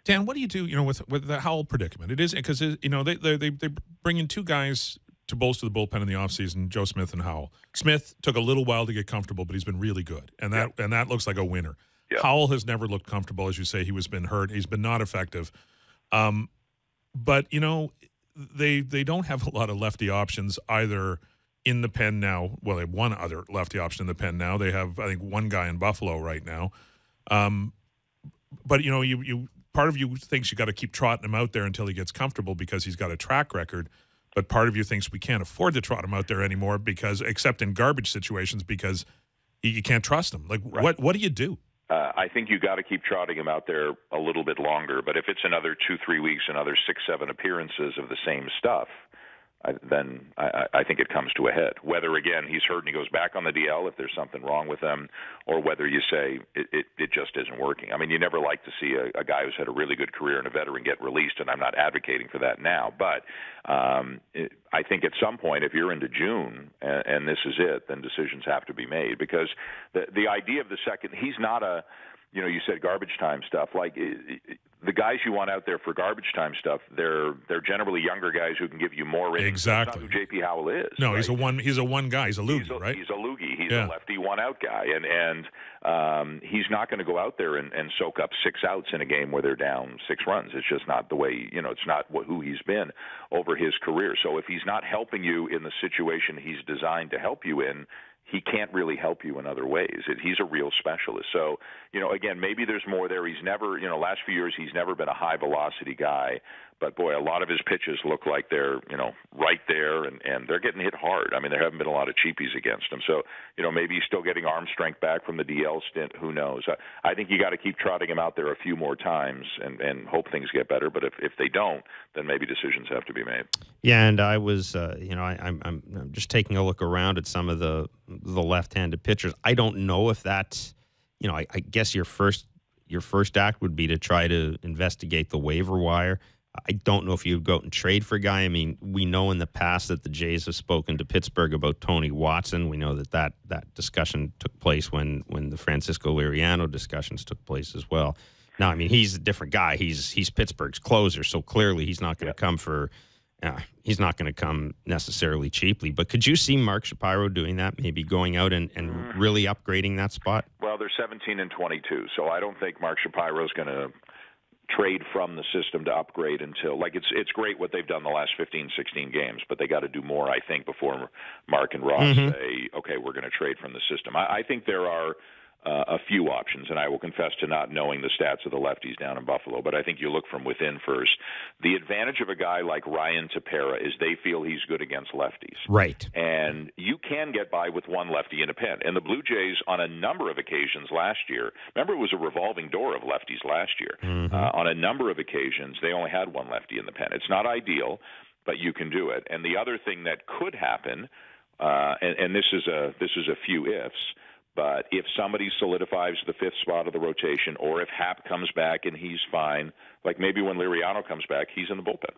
Dan, what do you do? With the Howell predicament, it is because they bring in two guys to bolster the bullpen in the offseason, Joe Smith and Howell. Smith took a little while to get comfortable, but he's been really good, and that looks like a winner. Yeah. Howell has never looked comfortable, as you say. He's been hurt. He's been not effective. But they don't have a lot of lefty options either in the pen now. Well, they have one other lefty option in the pen now. They have, I think, one guy in Buffalo right now. But you part of you thinks you got to keep trotting him out there until he gets comfortable because he's got a track record. But part of you thinks we can't afford to trot him out there anymore except in garbage situations, because you can't trust him. Like, right. What do you do? I think you got to keep trotting him out there a little bit longer. But if it's another 2-3 weeks, another 6-7 appearances of the same stuff, then I think it comes to a head. Whether, again, he's hurt and he goes back on the DL if there's something wrong with him, or whether you say it just isn't working. I mean, you never like to see a guy who's had a really good career and a veteran get released, and I'm not advocating for that now. But I think at some point, if you're into June and this is it, then decisions have to be made. Because the idea of the second, he's not a, you said garbage time stuff. Like, the guys you want out there for garbage time stuff, they're generally younger guys who can give you more innings. Exactly. That's not who J.P. Howell is. No, right? He's a one guy. He's a loogie, right? He's a loogie. He's a lefty one-out guy. And he's not going to go out there and soak up 6 outs in a game where they're down 6 runs. It's just not the way, it's not who he's been over his career. So if he's not helping you in the situation he's designed to help you in, he can't really help you in other ways. He's a real specialist. So, again, maybe there's more there. He's never, last few years, he's never been a high-velocity guy. But, boy, a lot of his pitches look like they're, right there, and they're getting hit hard. I mean, there haven't been a lot of cheapies against him. So, maybe he's still getting arm strength back from the DL stint. Who knows? I think you got to keep trotting him out there a few more times and hope things get better. But if they don't, then maybe decisions have to be made. Yeah, and I was, I'm just taking a look around at some of the left-handed pitchers. I don't know if that's, I guess your first act would be to try to investigate the waiver wire. I don't know if you'd go out and trade for a guy. I mean, we know in the past that the Jays have spoken to Pittsburgh about Tony Watson. We know that discussion took place when the Francisco Liriano discussions took place as well. Now, I mean, he's a different guy. He's Pittsburgh's closer, so clearly he's not going to come for. He's not going to come necessarily cheaply. But could you see Mark Shapiro doing that, maybe going out and really upgrading that spot? Well, they're 17 and 22, so I don't think Mark Shapiro is going to trade from the system to upgrade until, like, it's great what they've done the last 15, 16 games, but they got to do more, I think, before Mark and Ross say, okay, we're going to trade from the system. I think there are a few options, and I will confess to not knowing the stats of the lefties down in Buffalo, but I think you look from within first. The advantage of a guy like Ryan Tepera is they feel he's good against lefties. Right. And you can get by with one lefty in a pen. And the Blue Jays, on a number of occasions last year, remember it was a revolving door of lefties last year. On a number of occasions, they only had one lefty in the pen. It's not ideal, but you can do it. And the other thing that could happen, and this is a few ifs, but if somebody solidifies the 5th spot of the rotation, or if Happ comes back and he's fine, like maybe when Liriano comes back, he's in the bullpen.